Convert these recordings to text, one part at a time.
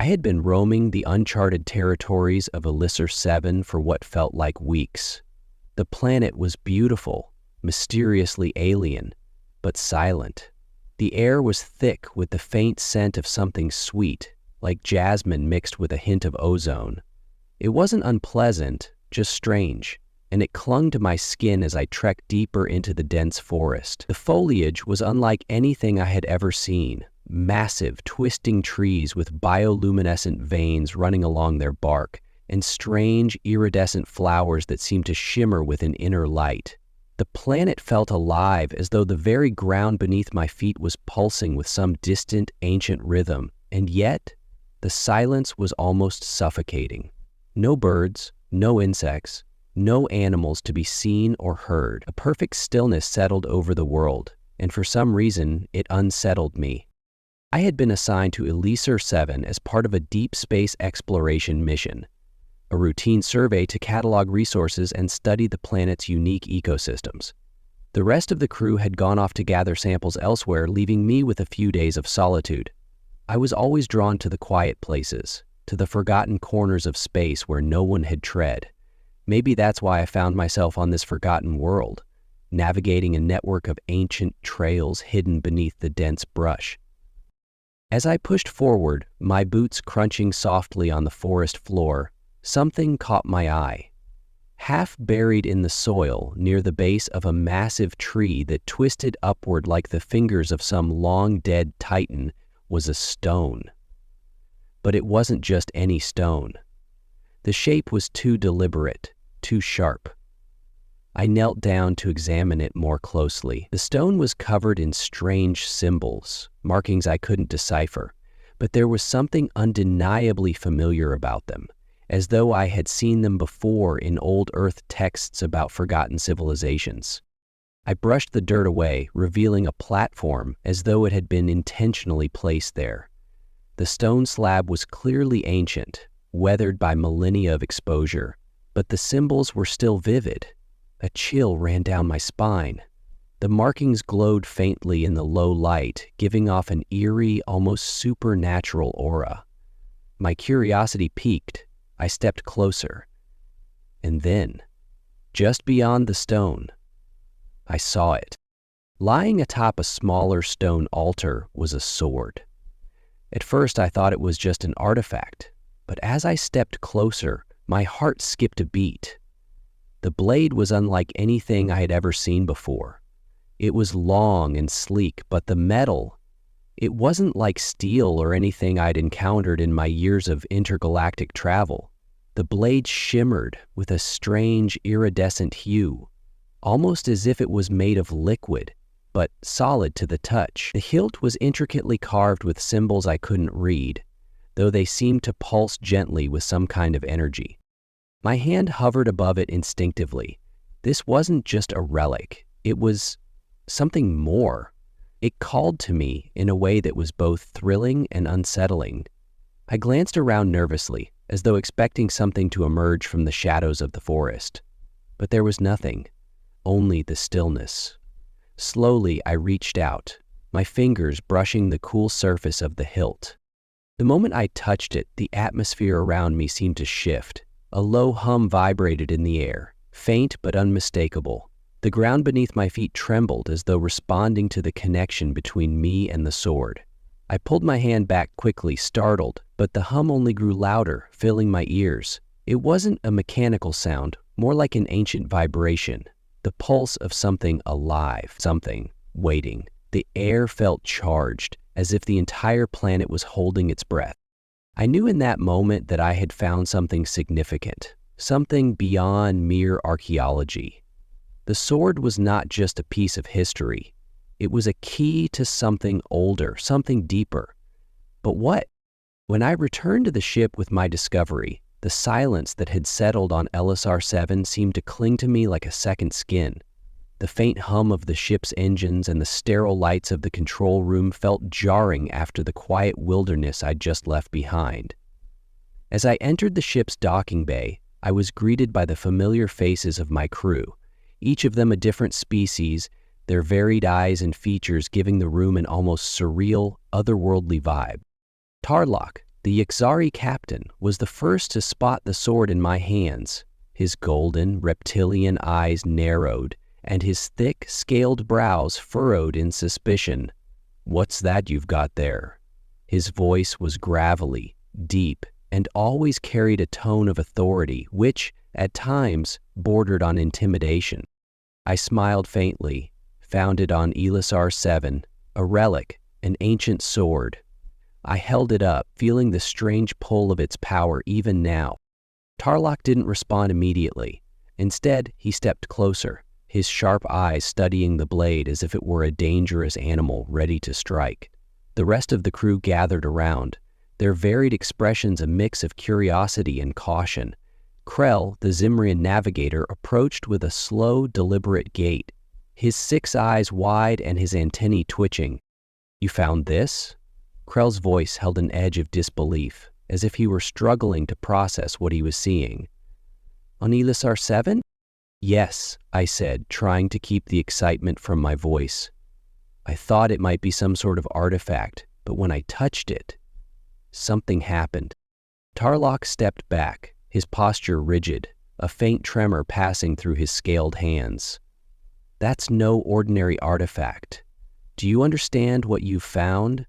I had been roaming the uncharted territories of Elisir 7 for what felt like weeks. The planet was beautiful, mysteriously alien, but silent. The air was thick with the faint scent of something sweet, like jasmine mixed with a hint of ozone. It wasn't unpleasant, just strange, and it clung to my skin as I trekked deeper into the dense forest. The foliage was unlike anything I had ever seen. Massive, twisting trees with bioluminescent veins running along their bark, and strange, iridescent flowers that seemed to shimmer with an inner light. The planet felt alive, as though the very ground beneath my feet was pulsing with some distant, ancient rhythm, and yet, the silence was almost suffocating. No birds, no insects, no animals to be seen or heard. A perfect stillness settled over the world, and for some reason, it unsettled me. I had been assigned to Elisir 7 as part of a deep space exploration mission, a routine survey to catalog resources and study the planet's unique ecosystems. The rest of the crew had gone off to gather samples elsewhere, leaving me with a few days of solitude. I was always drawn to the quiet places, to the forgotten corners of space where no one had tread. Maybe that's why I found myself on this forgotten world, navigating a network of ancient trails hidden beneath the dense brush. As I pushed forward, my boots crunching softly on the forest floor, something caught my eye. Half buried in the soil near the base of a massive tree that twisted upward like the fingers of some long-dead titan was a stone. But it wasn't just any stone. The shape was too deliberate, too sharp. I knelt down to examine it more closely. The stone was covered in strange symbols, markings I couldn't decipher, but there was something undeniably familiar about them, as though I had seen them before in old Earth texts about forgotten civilizations. I brushed the dirt away, revealing a platform as though it had been intentionally placed there. The stone slab was clearly ancient, weathered by millennia of exposure, but the symbols were still vivid. A chill ran down my spine. The markings glowed faintly in the low light, giving off an eerie, almost supernatural aura. My curiosity piqued. I stepped closer. And then, just beyond the stone, I saw it. Lying atop a smaller stone altar was a sword. At first I thought it was just an artifact, but as I stepped closer, my heart skipped a beat. The blade was unlike anything I had ever seen before. It was long and sleek, but the metal, it wasn't like steel or anything I'd encountered in my years of intergalactic travel. The blade shimmered with a strange iridescent hue, almost as if it was made of liquid, but solid to the touch. The hilt was intricately carved with symbols I couldn't read, though they seemed to pulse gently with some kind of energy. My hand hovered above it instinctively. This wasn't just a relic. It was something more. It called to me in a way that was both thrilling and unsettling. I glanced around nervously, as though expecting something to emerge from the shadows of the forest. But there was nothing, only the stillness. Slowly, I reached out, my fingers brushing the cool surface of the hilt. The moment I touched it, the atmosphere around me seemed to shift. A low hum vibrated in the air, faint but unmistakable. The ground beneath my feet trembled as though responding to the connection between me and the sword. I pulled my hand back quickly, startled, but the hum only grew louder, filling my ears. It wasn't a mechanical sound, more like an ancient vibration, the pulse of something alive, something waiting. The air felt charged, as if the entire planet was holding its breath. I knew in that moment that I had found something significant, something beyond mere archaeology. The sword was not just a piece of history. It was a key to something older, something deeper. But what? When I returned to the ship with my discovery, the silence that had settled on Elisir 7 seemed to cling to me like a second skin. The faint hum of the ship's engines and the sterile lights of the control room felt jarring after the quiet wilderness I'd just left behind. As I entered the ship's docking bay, I was greeted by the familiar faces of my crew, each of them a different species, their varied eyes and features giving the room an almost surreal, otherworldly vibe. Tarlock, The Yxari captain was the first to spot the sword in my hands. His golden, reptilian eyes narrowed, and his thick, scaled brows furrowed in suspicion. "What's that you've got there?" His voice was gravelly, deep, and always carried a tone of authority which, at times, bordered on intimidation. I smiled faintly. "Founded on Elisar 7, a relic, an ancient sword." I held it up, feeling the strange pull of its power even now. Tarlok didn't respond immediately. Instead, he stepped closer, his sharp eyes studying the blade as if it were a dangerous animal ready to strike. The rest of the crew gathered around, their varied expressions a mix of curiosity and caution. Krell, the Zimrian navigator, approached with a slow, deliberate gait, his 6 eyes wide and his antennae twitching. "You found this?" Krell's voice held an edge of disbelief, as if he were struggling to process what he was seeing. "On Elisar 7? "Yes," I said, trying to keep the excitement from my voice. "I thought it might be some sort of artifact, but when I touched it, something happened." Tarlok stepped back, his posture rigid, a faint tremor passing through his scaled hands. "That's no ordinary artifact. Do you understand what you've found?"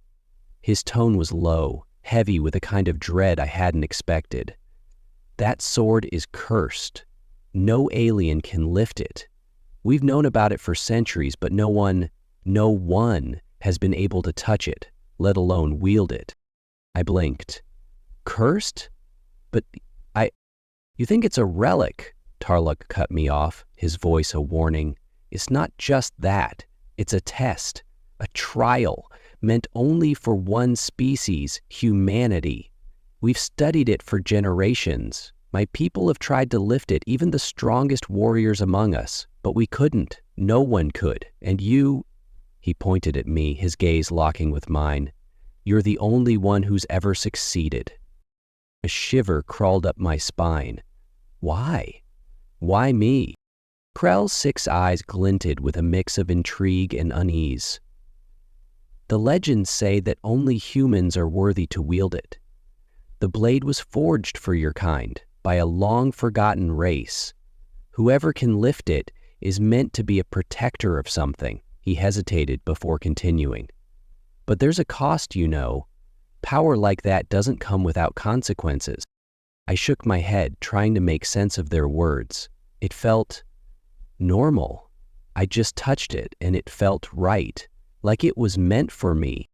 His tone was low, heavy with a kind of dread I hadn't expected. "That sword is cursed. No alien can lift it. We've known about it for centuries, but no one has been able to touch it, let alone wield it." I blinked. "Cursed? But you think it's a relic?" Tarlok cut me off, his voice a warning. "It's not just that. It's a test, a trial, meant only for one species, humanity. We've studied it for generations. My people have tried to lift it, even the strongest warriors among us, but we couldn't. No one could. And you," he pointed at me, his gaze locking with mine, "you're the only one who's ever succeeded." A shiver crawled up my spine. Why? Why me? Krell's 6 eyes glinted with a mix of intrigue and unease. "The legends say that only humans are worthy to wield it. The blade was forged for your kind by a long-forgotten race. Whoever can lift it is meant to be a protector of something." He hesitated before continuing. "But there's a cost, you know. Power like that doesn't come without consequences." I shook my head, trying to make sense of their words. It felt normal. I just touched it, and it felt right, like it was meant for me.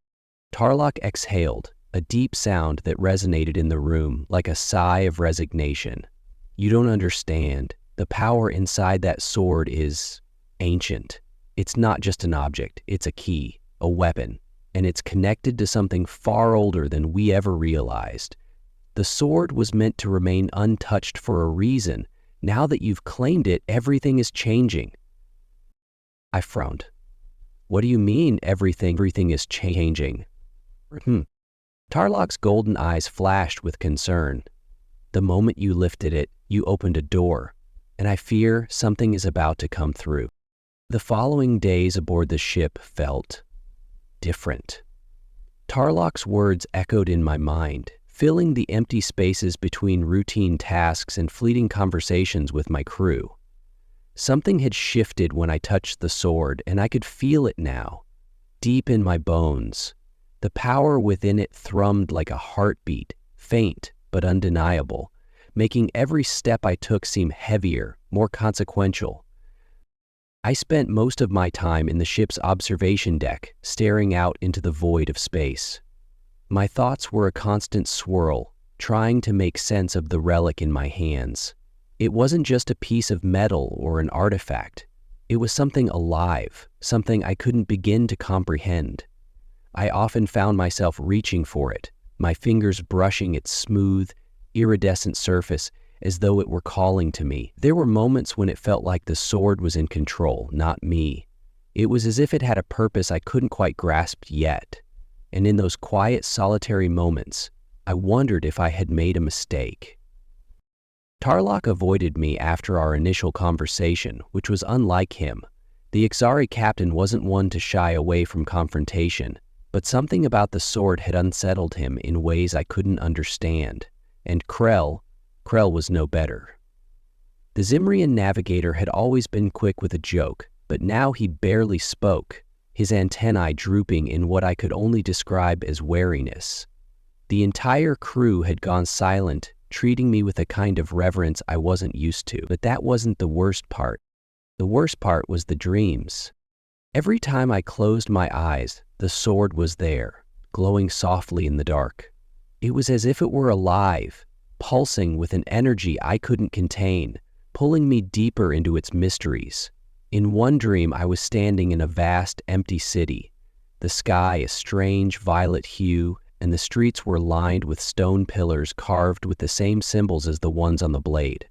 Tarlok exhaled, a deep sound that resonated in the room, like a sigh of resignation. "You don't understand. The power inside that sword is ancient. It's not just an object, it's a key, a weapon, and it's connected to something far older than we ever realized. The sword was meant to remain untouched for a reason. Now that you've claimed it, everything is changing." I frowned. "What do you mean everything is changing?" Tarlok's golden eyes flashed with concern. "The moment you lifted it, you opened a door, and I fear something is about to come through." The following days aboard the ship felt different. Tarlok's words echoed in my mind, filling the empty spaces between routine tasks and fleeting conversations with my crew. Something had shifted when I touched the sword, and I could feel it now, deep in my bones. The power within it thrummed like a heartbeat, faint but undeniable, making every step I took seem heavier, more consequential. I spent most of my time in the ship's observation deck, staring out into the void of space. My thoughts were a constant swirl, trying to make sense of the relic in my hands. It wasn't just a piece of metal or an artifact. It was something alive, something I couldn't begin to comprehend. I often found myself reaching for it, my fingers brushing its smooth, iridescent surface as though it were calling to me. There were moments when it felt like the sword was in control, not me. It was as if it had a purpose I couldn't quite grasp yet. And in those quiet, solitary moments, I wondered if I had made a mistake. Tarlok avoided me after our initial conversation, which was unlike him. The Yxari captain wasn't one to shy away from confrontation. But something about the sword had unsettled him in ways I couldn't understand, and Krell was no better. The Zimrian navigator had always been quick with a joke, but now he barely spoke, his antennae drooping in what I could only describe as wariness. The entire crew had gone silent, treating me with a kind of reverence I wasn't used to. But that wasn't the worst part. The worst part was the dreams. Every time I closed my eyes, the sword was there, glowing softly in the dark. It was as if it were alive, pulsing with an energy I couldn't contain, pulling me deeper into its mysteries. In one dream, I was standing in a vast, empty city, the sky a strange violet hue, and the streets were lined with stone pillars carved with the same symbols as the ones on the blade.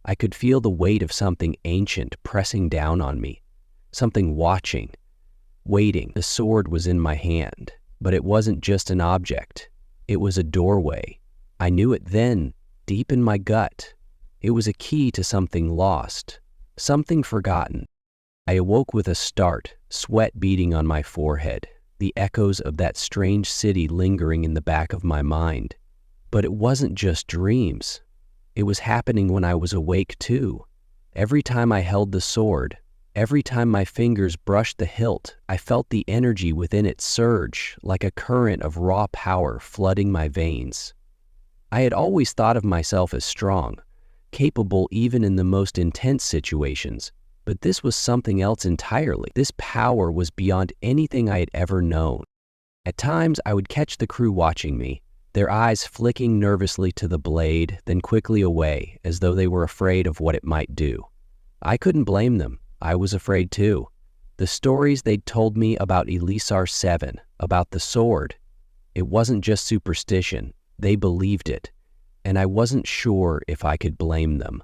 I could feel the weight of something ancient pressing down on me, something watching, waiting. The sword was in my hand, but it wasn't just an object. It was a doorway. I knew it then, deep in my gut. It was a key to something lost, something forgotten. I awoke with a start, sweat beading on my forehead, the echoes of that strange city lingering in the back of my mind. But it wasn't just dreams. It was happening when I was awake too. Every time I held the sword, every time my fingers brushed the hilt, I felt the energy within it surge like a current of raw power flooding my veins. I had always thought of myself as strong, capable even in the most intense situations, but this was something else entirely. This power was beyond anything I had ever known. At times, I would catch the crew watching me, their eyes flicking nervously to the blade, then quickly away, as though they were afraid of what it might do. I couldn't blame them. I was afraid too. The stories they'd told me about Elisar 7, about the sword, it wasn't just superstition. They believed it, and I wasn't sure if I could blame them.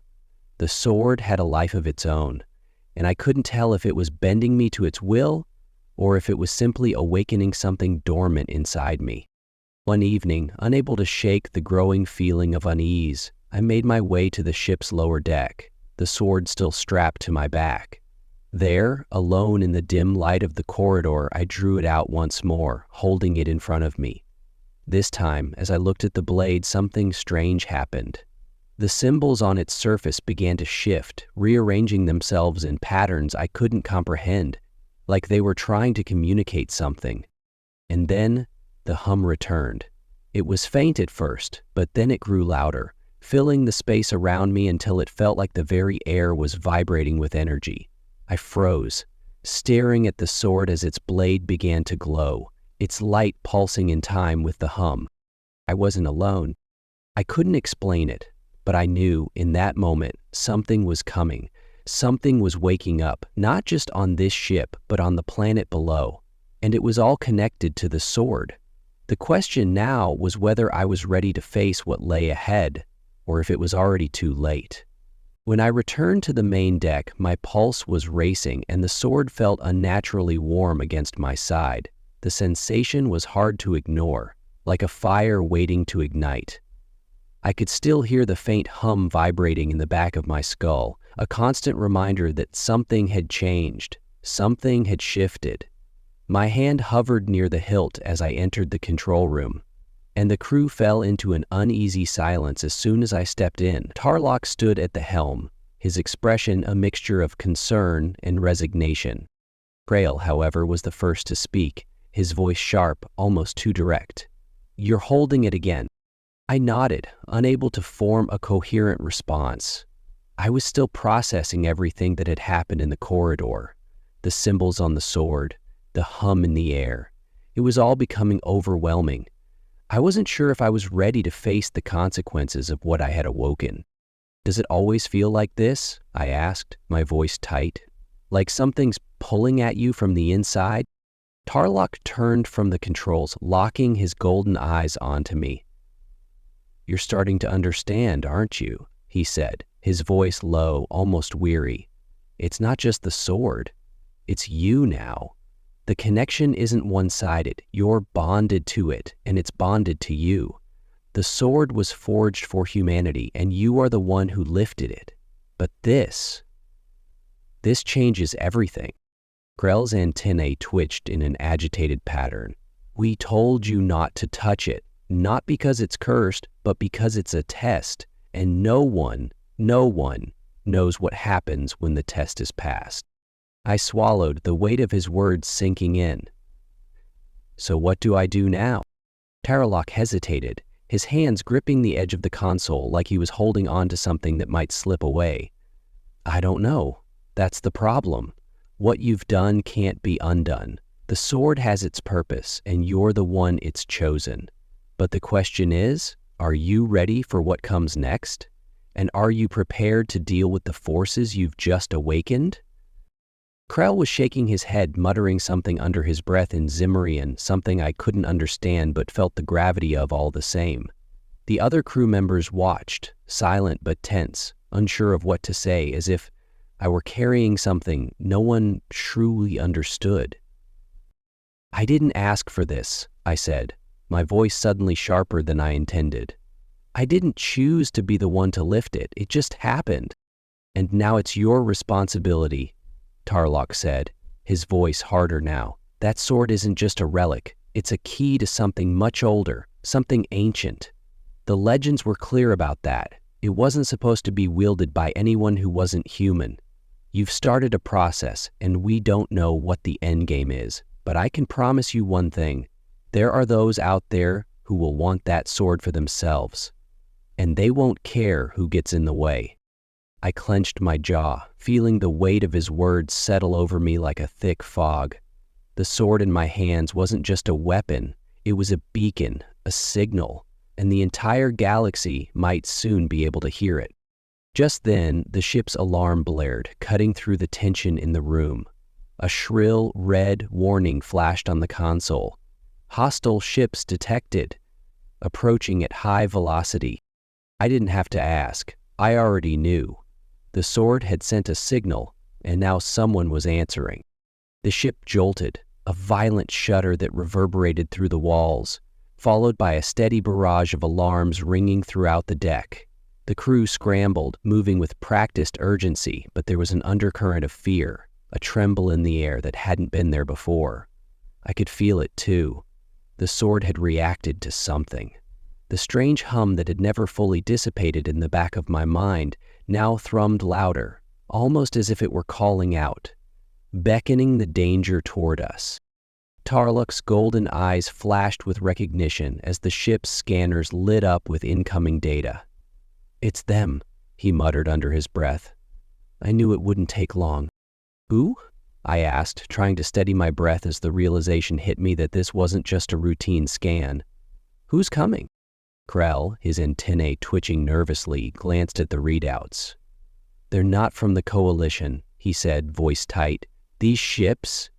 The sword had a life of its own, and I couldn't tell if it was bending me to its will or if it was simply awakening something dormant inside me. One evening, unable to shake the growing feeling of unease, I made my way to the ship's lower deck, the sword still strapped to my back. There, alone in the dim light of the corridor, I drew it out once more, holding it in front of me. This time, as I looked at the blade, something strange happened. The symbols on its surface began to shift, rearranging themselves in patterns I couldn't comprehend, like they were trying to communicate something. And then, the hum returned. It was faint at first, but then it grew louder, filling the space around me until it felt like the very air was vibrating with energy. I froze, staring at the sword as its blade began to glow, its light pulsing in time with the hum. I wasn't alone. I couldn't explain it, but I knew in that moment something was coming. Something was waking up, not just on this ship, but on the planet below. And it was all connected to the sword. The question now was whether I was ready to face what lay ahead, or if it was already too late. When I returned to the main deck, my pulse was racing and the sword felt unnaturally warm against my side. The sensation was hard to ignore, like a fire waiting to ignite. I could still hear the faint hum vibrating in the back of my skull, a constant reminder that something had changed, something had shifted. My hand hovered near the hilt as I entered the control room, and the crew fell into an uneasy silence as soon as I stepped in. Tarlok stood at the helm, his expression a mixture of concern and resignation. Krail, however, was the first to speak, his voice sharp, almost too direct. "You're holding it again." I nodded, unable to form a coherent response. I was still processing everything that had happened in the corridor, the symbols on the sword, the hum in the air. It was all becoming overwhelming. I wasn't sure if I was ready to face the consequences of what I had awoken. "Does it always feel like this?" I asked, my voice tight. "Like something's pulling at you from the inside?" Tarlok turned from the controls, locking his golden eyes onto me. "You're starting to understand, aren't you?" he said, his voice low, almost weary. "It's not just the sword. It's you now. The connection isn't one-sided. You're bonded to it, and it's bonded to you. The sword was forged for humanity, and you are the one who lifted it. But this changes everything." Grell's antennae twitched in an agitated pattern. "We told you not to touch it, not because it's cursed, but because it's a test, and no one knows what happens when the test is passed." I swallowed, the weight of his words sinking in. "So what do I do now?" Tarralock hesitated, his hands gripping the edge of the console like he was holding on to something that might slip away. "I don't know. That's the problem. What you've done can't be undone. The sword has its purpose, and you're the one it's chosen. But the question is, are you ready for what comes next? And are you prepared to deal with the forces you've just awakened?" Krell was shaking his head, muttering something under his breath in Zimmerian, something I couldn't understand but felt the gravity of all the same. The other crew members watched, silent but tense, unsure of what to say, as if I were carrying something no one truly understood. "I didn't ask for this," I said, my voice suddenly sharper than I intended. "I didn't choose to be the one to lift it. It just happened. And now it's your responsibility," Tarralock said, his voice harder now. "That sword isn't just a relic. It's a key to something much older, something ancient. The legends were clear about that. It wasn't supposed to be wielded by anyone who wasn't human. You've started a process, and we don't know what the endgame is. But I can promise you one thing. There are those out there who will want that sword for themselves. And they won't care who gets in the way." I clenched my jaw, feeling the weight of his words settle over me like a thick fog. The sword in my hands wasn't just a weapon, it was a beacon, a signal, and the entire galaxy might soon be able to hear it. Just then, the ship's alarm blared, cutting through the tension in the room. A shrill, red warning flashed on the console. "Hostile ships detected. Approaching at high velocity." I didn't have to ask. I already knew. The sword had sent a signal, and now someone was answering. The ship jolted, a violent shudder that reverberated through the walls, followed by a steady barrage of alarms ringing throughout the deck. The crew scrambled, moving with practiced urgency, but there was an undercurrent of fear, a tremble in the air that hadn't been there before. I could feel it too. The sword had reacted to something. The strange hum that had never fully dissipated in the back of my mind now thrummed louder, almost as if it were calling out, beckoning the danger toward us. Tarralock's golden eyes flashed with recognition as the ship's scanners lit up with incoming data. "It's them," he muttered under his breath. "I knew it wouldn't take long." "Who?" I asked, trying to steady my breath as the realization hit me that this wasn't just a routine scan. "Who's coming?" Krell, his antennae twitching nervously, glanced at the readouts. "They're not from the Coalition," he said, voice tight. "These ships,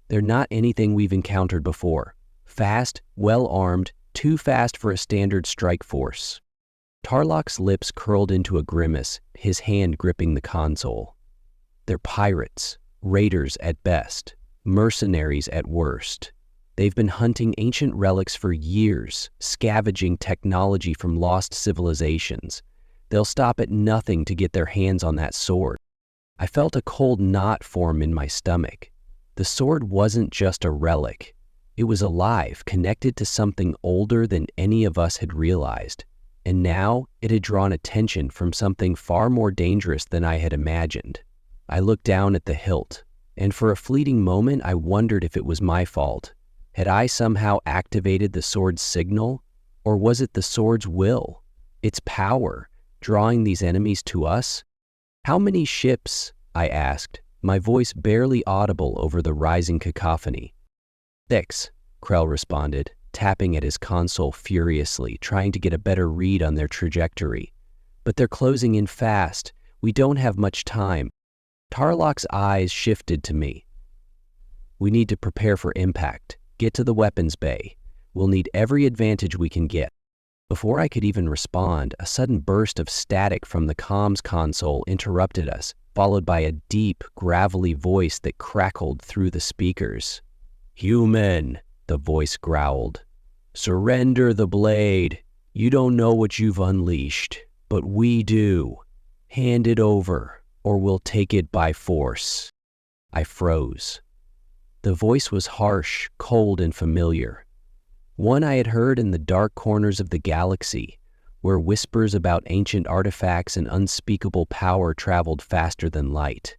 they're not anything we've encountered before. Fast, well-armed, too fast for a standard strike force." Tarralock's lips curled into a grimace, his hand gripping the console. "They're pirates, raiders at best, mercenaries at worst. They've been hunting ancient relics for years, scavenging technology from lost civilizations. They'll stop at nothing to get their hands on that sword." I felt a cold knot form in my stomach. The sword wasn't just a relic. It was alive, connected to something older than any of us had realized. And now it had drawn attention from something far more dangerous than I had imagined. I looked down at the hilt, and for a fleeting moment I wondered if it was my fault. Had I somehow activated the sword's signal? Or was it the sword's will, its power, drawing these enemies to us? "How many ships?" I asked, my voice barely audible over the rising cacophony. "6," Krell responded, tapping at his console furiously, trying to get a better read on their trajectory. "But they're closing in fast. We don't have much time." Tarralock's eyes shifted to me. "We need to prepare for impact. Get to the weapons bay. We'll need every advantage we can get." Before I could even respond, a sudden burst of static from the comms console interrupted us, followed by a deep, gravelly voice that crackled through the speakers. "Human," the voice growled. "Surrender the blade. You don't know what you've unleashed, but we do. Hand it over, or we'll take it by force." I froze. The voice was harsh, cold, and familiar. One I had heard in the dark corners of the galaxy, where whispers about ancient artifacts and unspeakable power traveled faster than light.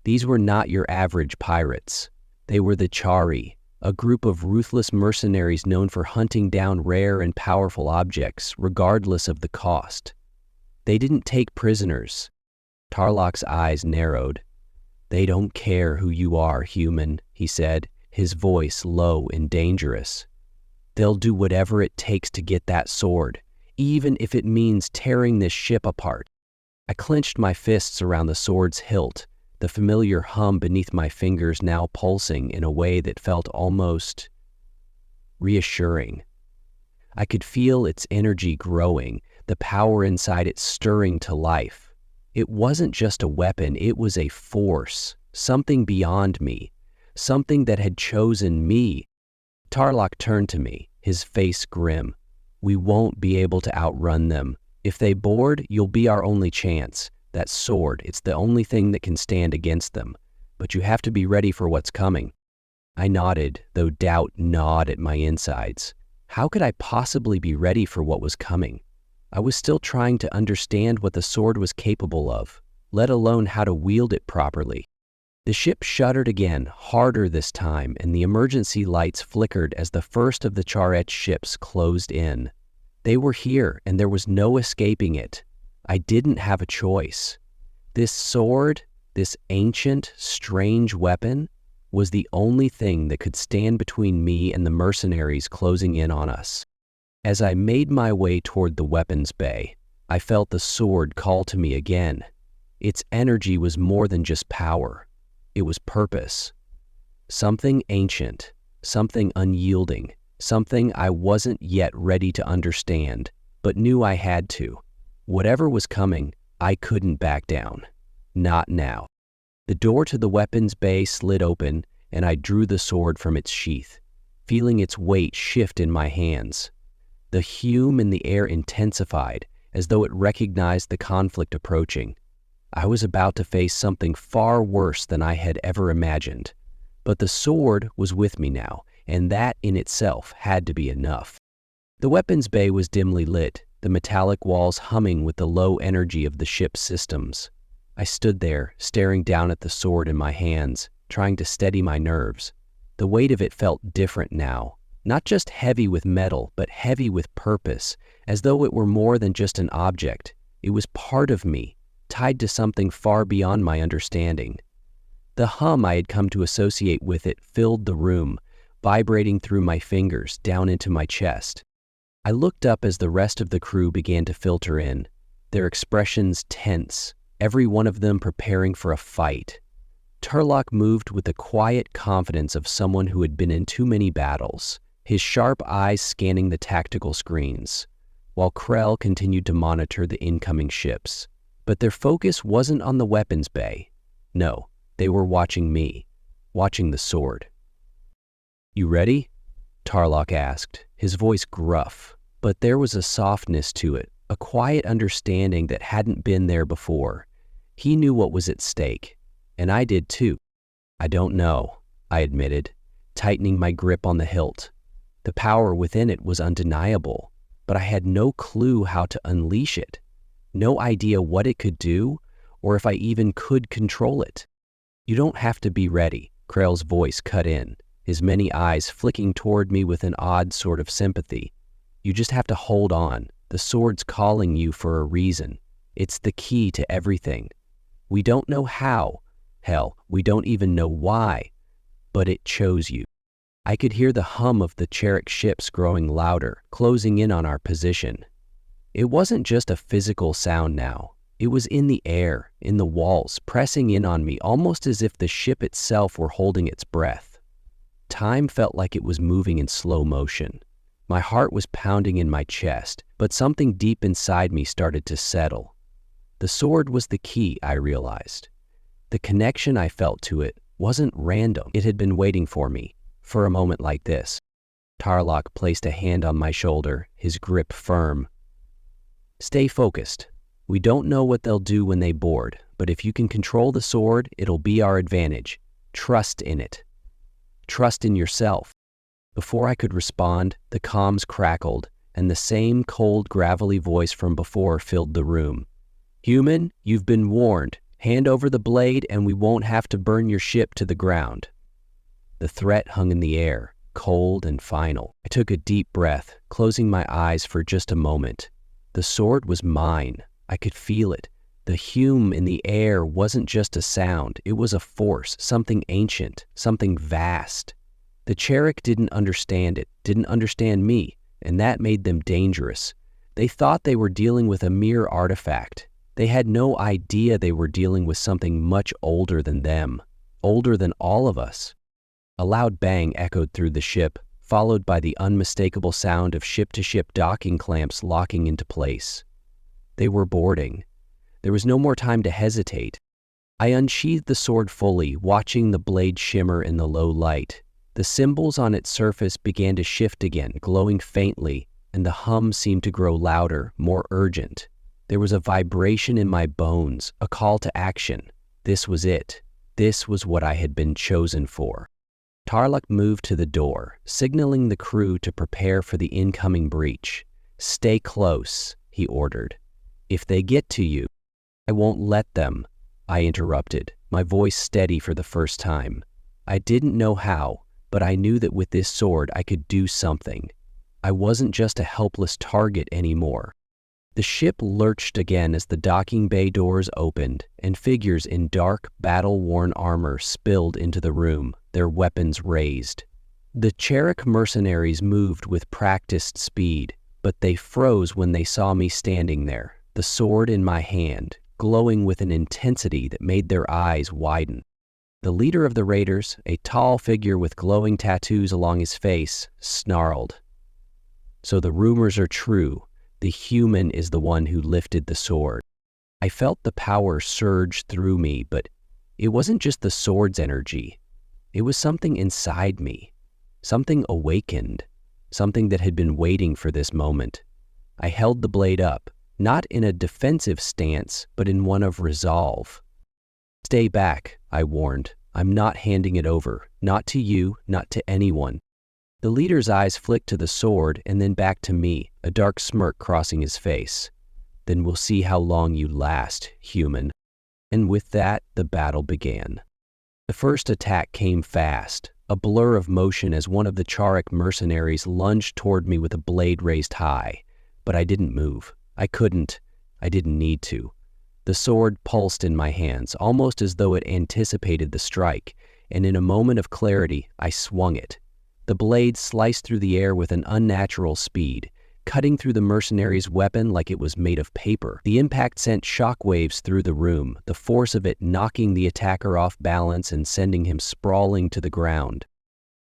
These were not your average pirates. They were the Chari, a group of ruthless mercenaries known for hunting down rare and powerful objects, regardless of the cost. They didn't take prisoners. Tarlok's eyes narrowed. "They don't care who you are, human," he said, his voice low and dangerous. "They'll do whatever it takes to get that sword, even if it means tearing this ship apart." I clenched my fists around the sword's hilt, the familiar hum beneath my fingers now pulsing in a way that felt almost reassuring. I could feel its energy growing, the power inside it stirring to life. It wasn't just a weapon, it was a force, something beyond me, something that had chosen me. Tarlok turned to me, his face grim. "We won't be able to outrun them. If they board, you'll be our only chance. That sword, it's the only thing that can stand against them. But you have to be ready for what's coming." I nodded, though doubt gnawed at my insides. How could I possibly be ready for what was coming? I was still trying to understand what the sword was capable of, let alone how to wield it properly. The ship shuddered again, harder this time, and the emergency lights flickered as the first of the Charet's ships closed in. They were here, and there was no escaping it. I didn't have a choice. This sword, this ancient, strange weapon, was the only thing that could stand between me and the mercenaries closing in on us. As I made my way toward the weapons bay, I felt the sword call to me again. Its energy was more than just power. It was purpose. Something ancient, something unyielding, something I wasn't yet ready to understand, but knew I had to. Whatever was coming, I couldn't back down. Not now. The door to the weapons bay slid open, and I drew the sword from its sheath, feeling its weight shift in my hands. The hume in the air intensified, as though it recognized the conflict approaching. I was about to face something far worse than I had ever imagined. But the sword was with me now, and that in itself had to be enough. The weapons bay was dimly lit, the metallic walls humming with the low energy of the ship's systems. I stood there, staring down at the sword in my hands, trying to steady my nerves. The weight of it felt different now, not just heavy with metal, but heavy with purpose, as though it were more than just an object. It was part of me, tied to something far beyond my understanding. The hum I had come to associate with it filled the room, vibrating through my fingers down into my chest. I looked up as the rest of the crew began to filter in, their expressions tense, every one of them preparing for a fight. Tarlok moved with the quiet confidence of someone who had been in too many battles, his sharp eyes scanning the tactical screens, while Krell continued to monitor the incoming ships. But their focus wasn't on the weapons bay. No, they were watching me, watching the sword. "You ready?" Tarlok asked, his voice gruff, but there was a softness to it, a quiet understanding that hadn't been there before. He knew what was at stake, and I did too. "I don't know," I admitted, tightening my grip on the hilt. The power within it was undeniable, but I had no clue how to unleash it, no idea what it could do, or if I even could control it. "You don't have to be ready," Krell's voice cut in, his many eyes flicking toward me with an odd sort of sympathy. "You just have to hold on. The sword's calling you for a reason. It's the key to everything. We don't know how. Hell, we don't even know why. But it chose you." I could hear the hum of the Charic ships growing louder, closing in on our position. It wasn't just a physical sound now. It was in the air, in the walls, pressing in on me, almost as if the ship itself were holding its breath. Time felt like it was moving in slow motion. My heart was pounding in my chest, but something deep inside me started to settle. The sword was the key, I realized. The connection I felt to it wasn't random. It had been waiting for me, for a moment like this. Tarlok placed a hand on my shoulder, his grip firm. "Stay focused. We don't know what they'll do when they board, but if you can control the sword, it'll be our advantage. Trust in it." Trust in yourself." Before I could respond, the comms crackled, and the same cold, gravelly voice from before filled the room. "Human, you've been warned. Hand over the blade and we won't have to burn your ship to the ground." The threat hung in the air, cold and final. I took a deep breath, closing my eyes for just a moment. The sword was mine. I could feel it. The hum in the air wasn't just a sound, it was a force, something ancient, something vast. The Cherik didn't understand it, didn't understand me, and that made them dangerous. They thought they were dealing with a mere artifact. They had no idea they were dealing with something much older than them, older than all of us. A loud bang echoed through the ship, followed by the unmistakable sound of ship-to-ship docking clamps locking into place. They were boarding. There was no more time to hesitate. I unsheathed the sword fully, watching the blade shimmer in the low light. The symbols on its surface began to shift again, glowing faintly, and the hum seemed to grow louder, more urgent. There was a vibration in my bones, a call to action. This was it. This was what I had been chosen for. Tarlok moved to the door, signaling the crew to prepare for the incoming breach. "Stay close," he ordered. "If they get to you—" "I won't let them," I interrupted, my voice steady for the first time. I didn't know how, but I knew that with this sword I could do something. I wasn't just a helpless target anymore. The ship lurched again as the docking bay doors opened, and figures in dark, battle-worn armor spilled into the room, their weapons raised. The Cherik mercenaries moved with practiced speed, but they froze when they saw me standing there, the sword in my hand, glowing with an intensity that made their eyes widen. The leader of the raiders, a tall figure with glowing tattoos along his face, snarled. "So the rumors are true. The human is the one who lifted the sword." I felt the power surge through me, but it wasn't just the sword's energy. It was something inside me, something awakened, something that had been waiting for this moment. I held the blade up, not in a defensive stance, but in one of resolve. "Stay back," I warned. "I'm not handing it over, not to you, not to anyone." The leader's eyes flicked to the sword and then back to me, a dark smirk crossing his face. "Then we'll see how long you last, human." And with that, the battle began. The first attack came fast, a blur of motion as one of the Cherik mercenaries lunged toward me with a blade raised high. But I didn't move. I couldn't. I didn't need to. The sword pulsed in my hands, almost as though it anticipated the strike, and in a moment of clarity, I swung it. The blade sliced through the air with an unnatural speed, cutting through the mercenary's weapon like it was made of paper. The impact sent shockwaves through the room, the force of it knocking the attacker off balance and sending him sprawling to the ground.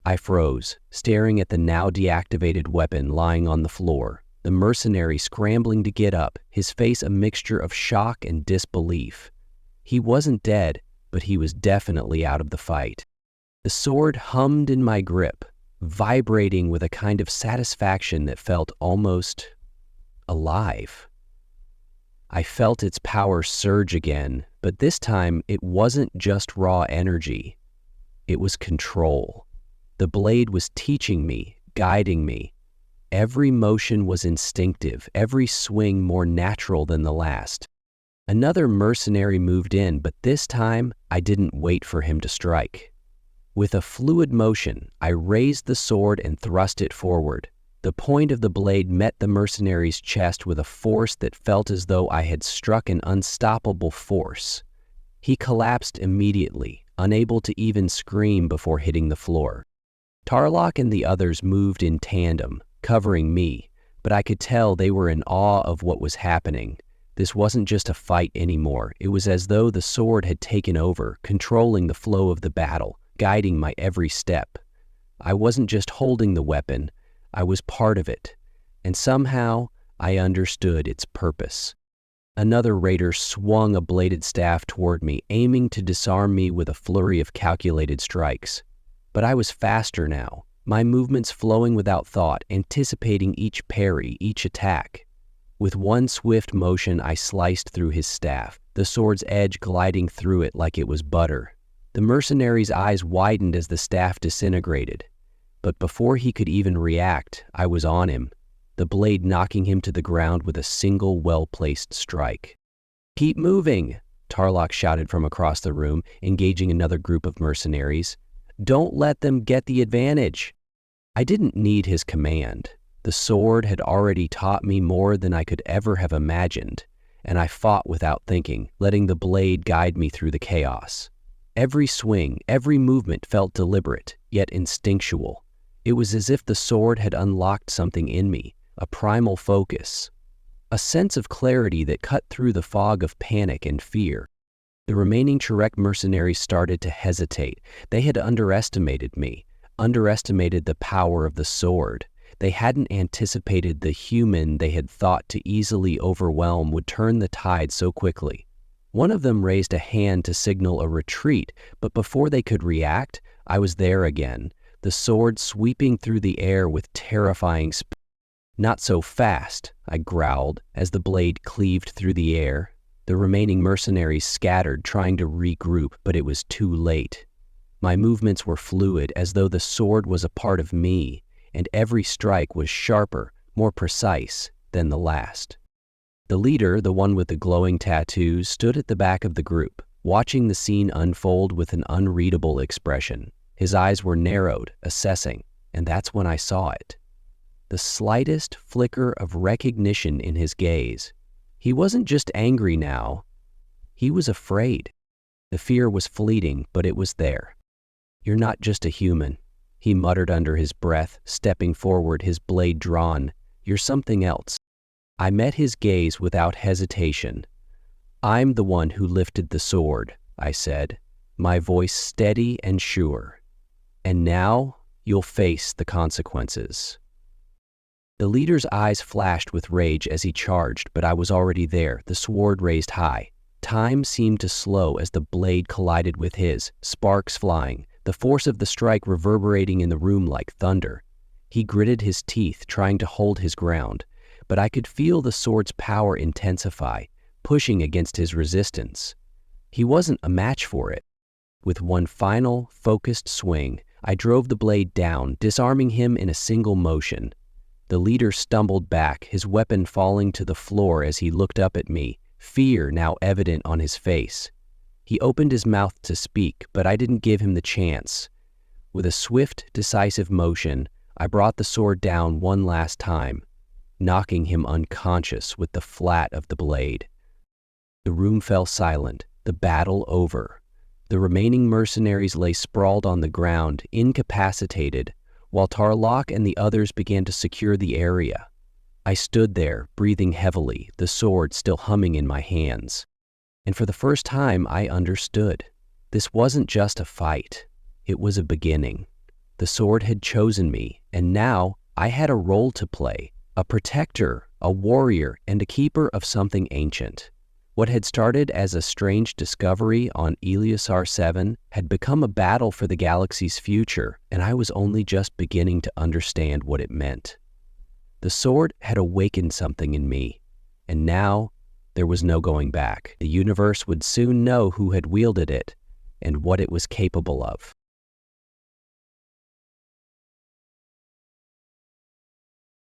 I froze, staring at the now deactivated weapon lying on the floor, the mercenary scrambling to get up, his face a mixture of shock and disbelief. He wasn't dead, but he was definitely out of the fight. The sword hummed in my grip, vibrating with a kind of satisfaction that felt almost alive. I felt its power surge again, but this time it wasn't just raw energy. It was control. The blade was teaching me, guiding me. Every motion was instinctive, every swing more natural than the last. Another mercenary moved in, but this time I didn't wait for him to strike. With a fluid motion, I raised the sword and thrust it forward. The point of the blade met the mercenary's chest with a force that felt as though I had struck an unstoppable force. He collapsed immediately, unable to even scream before hitting the floor. Tarlok and the others moved in tandem, covering me, but I could tell they were in awe of what was happening. This wasn't just a fight anymore. It was as though the sword had taken over, controlling the flow of the battle, guiding my every step. I wasn't just holding the weapon, I was part of it, and somehow I understood its purpose. Another raider swung a bladed staff toward me, aiming to disarm me with a flurry of calculated strikes. But I was faster now, my movements flowing without thought, anticipating each parry, each attack. With one swift motion, I sliced through his staff, the sword's edge gliding through it like it was butter. The mercenary's eyes widened as the staff disintegrated. But before he could even react, I was on him, the blade knocking him to the ground with a single well-placed strike. "Keep moving," Tarlok shouted from across the room, engaging another group of mercenaries. "Don't let them get the advantage." I didn't need his command. The sword had already taught me more than I could ever have imagined, and I fought without thinking, letting the blade guide me through the chaos. Every swing, every movement felt deliberate, yet instinctual. It was as if the sword had unlocked something in me, a primal focus, a sense of clarity that cut through the fog of panic and fear. The remaining Chirec mercenaries started to hesitate. They had underestimated me, underestimated the power of the sword. They hadn't anticipated the human they had thought to easily overwhelm would turn the tide so quickly. One of them raised a hand to signal a retreat, but before they could react, I was there again, the sword sweeping through the air with terrifying speed. "Not so fast," I growled as the blade cleaved through the air. The remaining mercenaries scattered, trying to regroup, but it was too late. My movements were fluid, as though the sword was a part of me, and every strike was sharper, more precise than the last. The leader, the one with the glowing tattoos, stood at the back of the group, watching the scene unfold with an unreadable expression. His eyes were narrowed, assessing, and that's when I saw it. The slightest flicker of recognition in his gaze. He wasn't just angry now. He was afraid. The fear was fleeting, but it was there. "You're not just a human," he muttered under his breath, stepping forward, his blade drawn. "You're something else." I met his gaze without hesitation. "I'm the one who lifted the sword," I said, my voice steady and sure. "And now you'll face the consequences." The leader's eyes flashed with rage as he charged, but I was already there, the sword raised high. Time seemed to slow as the blade collided with his, sparks flying, the force of the strike reverberating in the room like thunder. He gritted his teeth, trying to hold his ground, but I could feel the sword's power intensify, pushing against his resistance. He wasn't a match for it. With one final, focused swing, I drove the blade down, disarming him in a single motion. The leader stumbled back, his weapon falling to the floor as he looked up at me, fear now evident on his face. He opened his mouth to speak, but I didn't give him the chance. With a swift, decisive motion, I brought the sword down one last time, knocking him unconscious with the flat of the blade. The room fell silent, the battle over. The remaining mercenaries lay sprawled on the ground, incapacitated, while Tarlok and the others began to secure the area. I stood there, breathing heavily, the sword still humming in my hands. And for the first time, I understood. This wasn't just a fight. It was a beginning. The sword had chosen me, and now I had a role to play, a protector, a warrior, and a keeper of something ancient. What had started as a strange discovery on Eleusar 7 had become a battle for the galaxy's future, and I was only just beginning to understand what it meant. The sword had awakened something in me, and now there was no going back. The universe would soon know who had wielded it and what it was capable of.